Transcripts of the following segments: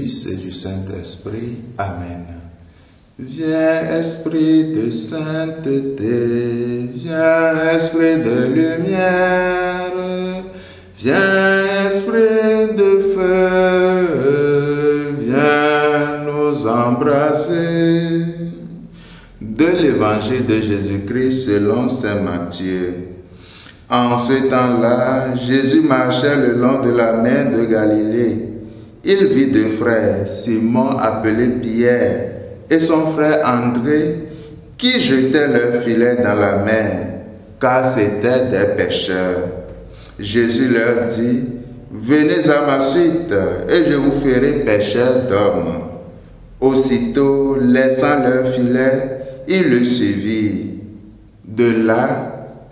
Fils et du Saint-Esprit. Amen. Viens, Esprit de sainteté, viens, Esprit de lumière, viens, Esprit de feu, viens nous embrasser. De l'Évangile de Jésus-Christ selon saint Matthieu. En ce temps-là, Jésus marchait le long de la mer de Galilée. Il vit deux frères, Simon appelé Pierre, et son frère André, qui jetaient leurs filets dans la mer, car c'étaient des pêcheurs. Jésus leur dit, « Venez à ma suite, et je vous ferai pêcheurs d'hommes. » Aussitôt, laissant leurs filets, ils le suivirent. De là,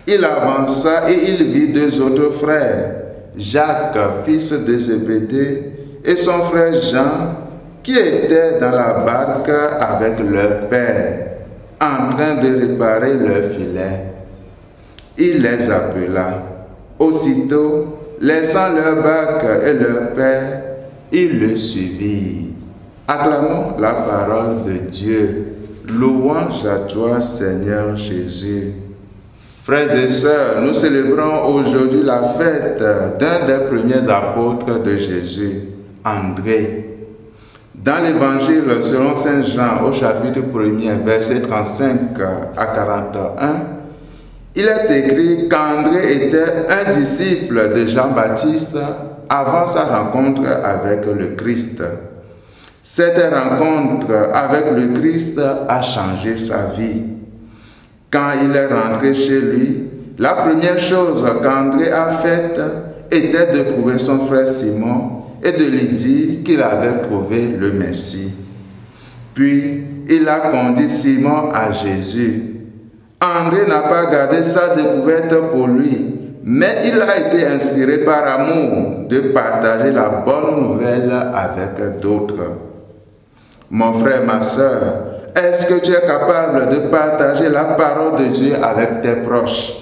il avança et il vit deux autres frères, Jacques, fils de Zébédée, et son frère Jean, qui étaient dans la barque avec leur père, en train de réparer leurs filets. Il les appela. Aussitôt, laissant leur barque et leur père, ils le suivirent. Acclamons la parole de Dieu. Louange à toi, Seigneur Jésus. Frères et sœurs, nous célébrons aujourd'hui la fête d'un des premiers apôtres de Jésus, André. Dans l'Évangile selon saint Jean, au chapitre 1er, verset 35 à 41, il est écrit qu'André était un disciple de Jean-Baptiste avant sa rencontre avec le Christ. Cette rencontre avec le Christ a changé sa vie. Quand il est rentré chez lui, la première chose qu'André a faite était de trouver son frère Simon et de lui dire qu'il avait trouvé le Messie. Puis, il a conduit Simon à Jésus. André n'a pas gardé sa découverte pour lui, mais il a été inspiré par amour de partager la bonne nouvelle avec d'autres. Mon frère, ma soeur, est-ce que tu es capable de partager la parole de Dieu avec tes proches?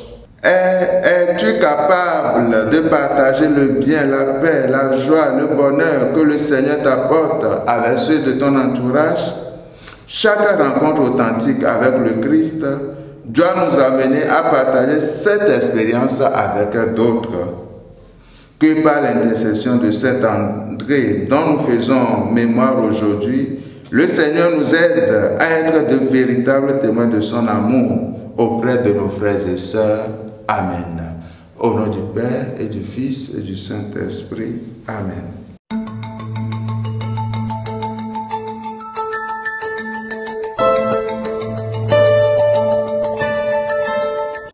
Es-tu capable de partager le bien, la paix, la joie, le bonheur que le Seigneur t'apporte avec ceux de ton entourage? Chaque rencontre authentique avec le Christ doit nous amener à partager cette expérience avec d'autres. Que par l'intercession de cet André dont nous faisons mémoire aujourd'hui, le Seigneur nous aide à être de véritables témoins de son amour auprès de nos frères et sœurs. Amen. Au nom du Père et du Fils et du Saint-Esprit. Amen.